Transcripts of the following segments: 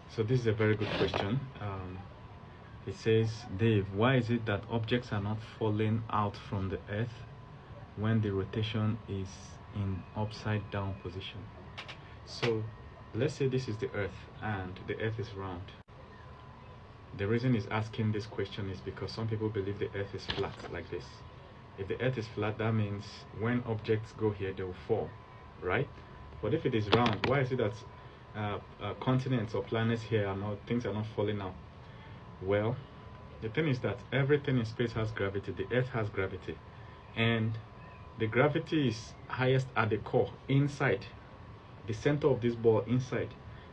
So this is a very good question. It says, Dave, why is it that objects are not falling out from the earth when the rotation is in upside down position? So let's say this is the earth and the earth is round. The reason he's asking this question is because some people believe the earth is flat like this. If the earth is flat, that means when objects go here, they will fall, right? But if it is round, why is it that continents or planets here are not, things are not falling out? Well, the thing is that everything in space has gravity. The earth has gravity, and the gravity is highest at the core, inside the center of this ball, inside.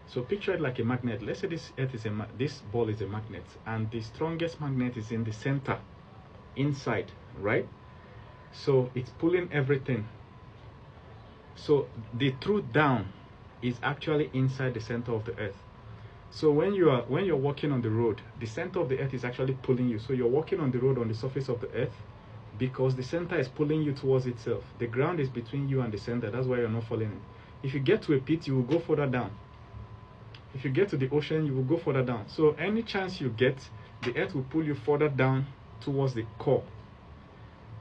So picture it like a magnet. Let's say this earth is this ball is a magnet, and the strongest magnet is in the center, inside, right? So it's pulling everything. So the truth down is actually inside the center of the earth. So when you're walking on the road, the center of the earth is actually pulling you. So you're walking on the road on the surface of the earth because the center is pulling you towards itself. The ground is between you and the center. That's why you're not falling in. If you get to a pit, you will go further down. If you get to the ocean, you will go further down. So any chance you get, the earth will pull you further down towards the core.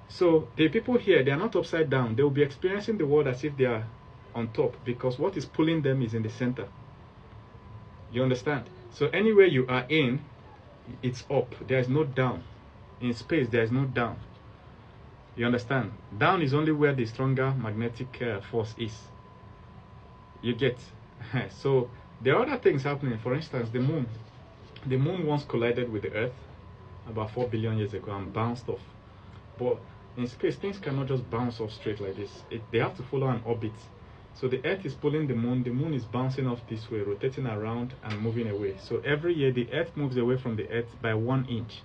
So the people here, they are not upside down. They will be experiencing the world as if they are on top, because what is pulling them is in the center. You understand? So anywhere you are in, it's up. There is no down. In space, there is no down. You understand? Down is only where the stronger magnetic force is. You get? So there are other things happening. For instance, the moon. The moon once collided with the earth about 4 billion years ago and bounced off. But in space, things cannot just bounce off straight like this. They have to follow an orbit. So the earth is pulling the moon is bouncing off this way, rotating around and moving away. So every year the earth moves away from the earth by 1 inch.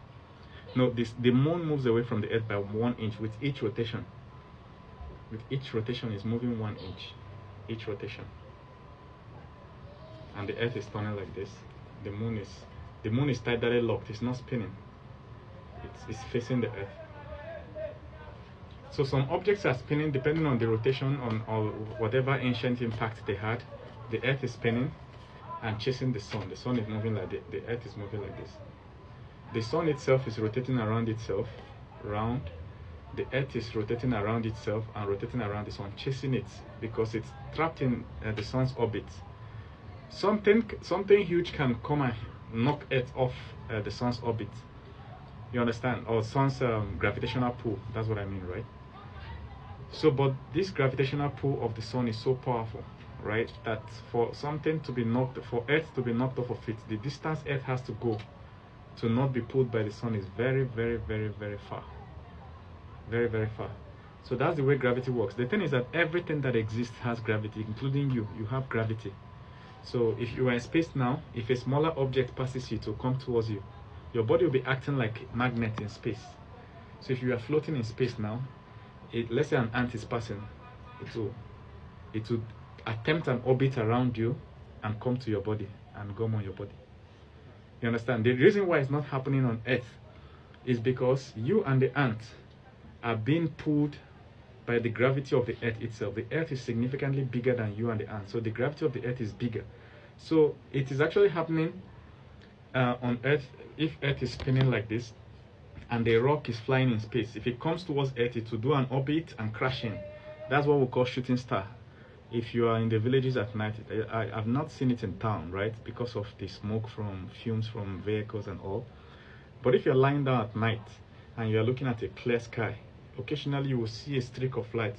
No, the moon moves away from the earth by 1 inch with each rotation. With each rotation is moving 1 inch. Each rotation. And the earth is turning like this. The moon is tidally locked, it's not spinning. It's facing the earth. So some objects are spinning depending on the rotation or whatever ancient impact they had. The earth is spinning and chasing the sun. The sun is moving like the earth is moving like this. The sun itself is rotating around itself, round. The earth is rotating around itself and rotating around the sun, chasing it because it's trapped in the sun's orbit. Something huge can come and knock earth off the sun's orbit. You understand? Or sun's gravitational pull. That's what I mean, right? So, but this gravitational pull of the sun is so powerful, right, that for something to be knocked, for Earth to be knocked off of it, the distance Earth has to go to not be pulled by the sun is very, very, very, very far. Very, very far. So that's the way gravity works. The thing is that everything that exists has gravity, including you. You have gravity. So if you are in space now, if a smaller object passes you to come towards you, your body will be acting like a magnet in space. So if you are floating in space now, let's say an ant is passing, it will attempt an orbit around you and come to your body and gum on your body. You understand? The reason why it's not happening on Earth is because you and the ant are being pulled by the gravity of the Earth itself. The Earth is significantly bigger than you and the ant, so the gravity of the Earth is bigger. So it is actually happening on Earth. If Earth is spinning like this and the rock is flying in space, if it comes towards Earth, it will do an orbit and crash in. That's what we call shooting star. If you are in the villages at night, I've not seen it in town, right, because of the smoke from fumes from vehicles and all. But if you're lying down at night and you're looking at a clear sky, occasionally you will see a streak of light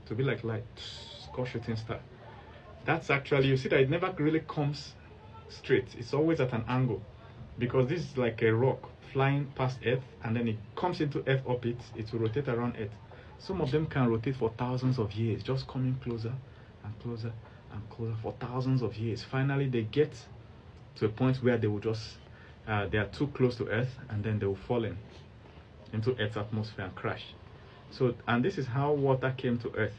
to be like light. It's called shooting star. That's actually, you see that it never really comes straight. It's always at an angle, because this is like a rock flying past Earth, and then it comes into Earth orbit. It will rotate around Earth. Some of them can rotate for thousands of years, just coming closer and closer and closer for thousands of years. Finally, they get to a point where they will just, they are too close to Earth, and then they will fall into Earth's atmosphere and crash. So, and this is how water came to Earth.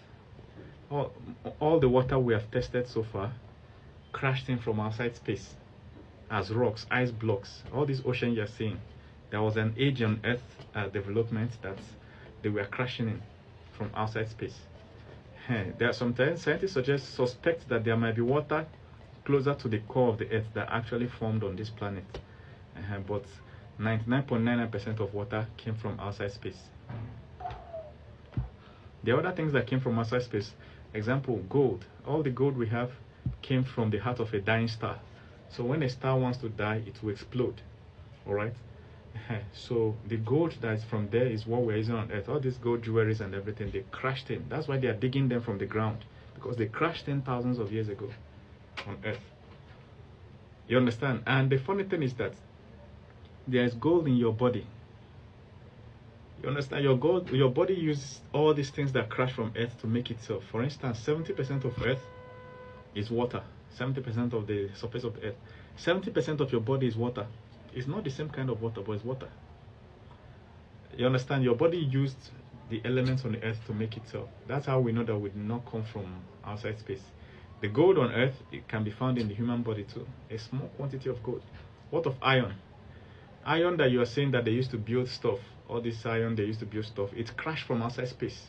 All the water we have tested so far crashed in from outside space as rocks, ice blocks. All this ocean you're seeing, there was an age on Earth development that they were crashing in from outside space. There are sometimes scientists suspect that there might be water closer to the core of the earth that actually formed on this planet. But 99.99% of water came from outside space. The other things that came from outside space, example, gold. All the gold we have came from the heart of a dying star. So when a star wants to die, it will explode. All right. So the gold that is from there is what we're using on Earth. All these gold jewelries and everything, they crashed in. That's why they are digging them from the ground, because they crashed in thousands of years ago on Earth. You understand? And the funny thing is that there is gold in your body. You understand? Your body uses all these things that crash from Earth to make itself. For instance, 70% of Earth is water. 70% of the surface of the Earth. 70% of your body is water. It's not the same kind of water, but it's water. You understand? Your body used the elements on the Earth to make itself. That's how we know that we did not come from outside space. The gold on Earth, it can be found in the human body too. A small quantity of gold. What of iron? Iron that you are saying that they used to build stuff, all this iron they used to build stuff, it crashed from outside space.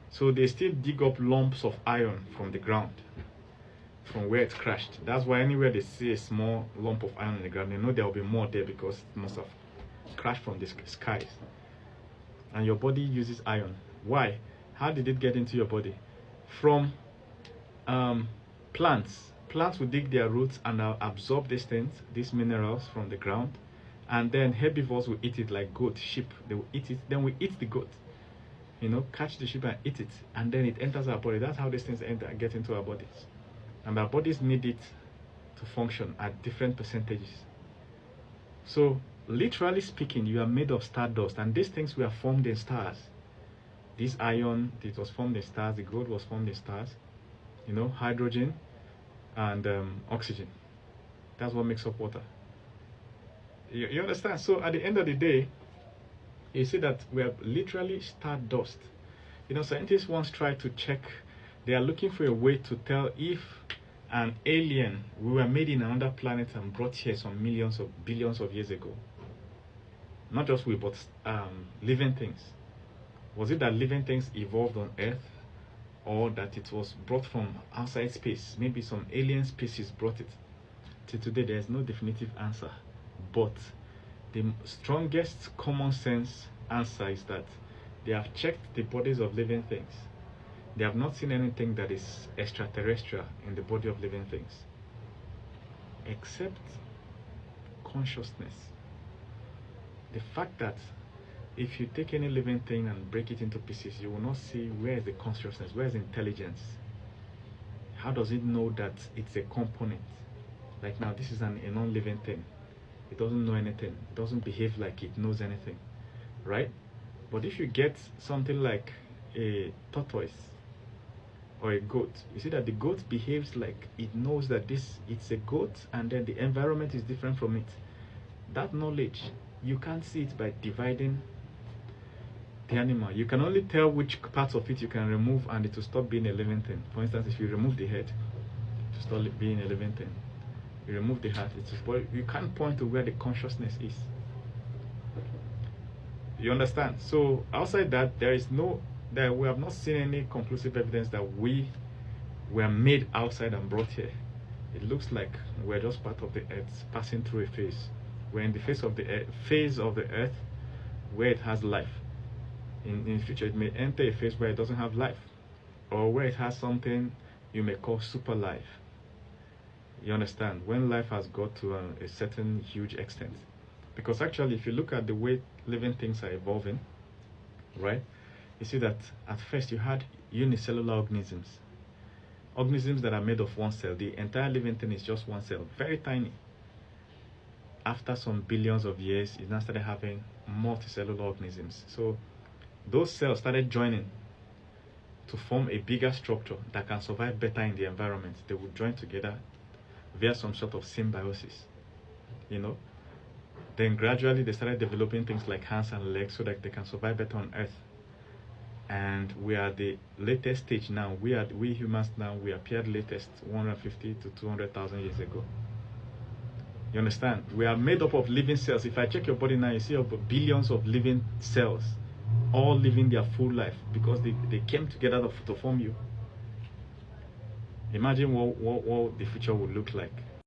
So they still dig up lumps of iron from the ground, from where it crashed. That's why anywhere they see a small lump of iron in the ground, they know there will be more there because it must have crashed from the skies. And your body uses iron. Why? How did it get into your body? From plants. Plants will dig their roots and absorb these things, these minerals from the ground. And then herbivores will eat it, like goat, sheep. They will eat it. Then we eat the goat. You know, catch the sheep and eat it. And then it enters our body. That's how these things get into our bodies. And our bodies need it to function at different percentages. So, literally speaking, you are made of stardust. And these things were formed in stars. This iron, it was formed in stars. The gold was formed in stars. You know, hydrogen and oxygen. That's what makes up water. You understand? So at the end of the day, you see that we are literally stardust. You know, scientists once tried to check. They are looking for a way to tell if an alien, we were made in another planet and brought here some millions of billions of years ago. Not just we, but living things. Was it that living things evolved on Earth, or that it was brought from outside space? Maybe some alien species brought it. Till today, there is no definitive answer. But the strongest common sense answer is that they have checked the bodies of living things. They have not seen anything that is extraterrestrial in the body of living things, except consciousness. The fact that if you take any living thing and break it into pieces, you will not see where is the consciousness, where is intelligence. How does it know that it's a component? Like now, this is a non-living thing. It doesn't know anything. It doesn't behave like it knows anything, right? But if you get something like a tortoise or a goat, you see that the goat behaves like it knows that it's a goat, and then the environment is different from it. That knowledge, you can't see it by dividing the animal. You can only tell which parts of it you can remove and it will stop being a living thing. For instance, if you remove the head, it will stop being a living thing. You remove the heart, you can't point to where the consciousness is. You understand? So outside that, we have not seen any conclusive evidence that we were made outside and brought here. It looks like we're just part of the earth passing through a phase. We're in the phase of the earth where it has life. In the future, it may enter a phase where it doesn't have life, or where it has something you may call super life. You understand? When life has got to a certain huge extent. Because actually, if you look at the way living things are evolving, right, you see that at first you had unicellular organisms. Organisms that are made of one cell. The entire living thing is just one cell, very tiny. After some billions of years, it now started having multicellular organisms. So those cells started joining to form a bigger structure that can survive better in the environment. They would join together via some sort of symbiosis, you know. Then gradually they started developing things like hands and legs so that they can survive better on Earth. And we are the latest stage now. We humans now, we appeared latest 150 to 200,000 years ago. You understand? We are made up of living cells. If I check your body now, you see billions of living cells, all living their full life because they came together to form you. Imagine what the future would look like.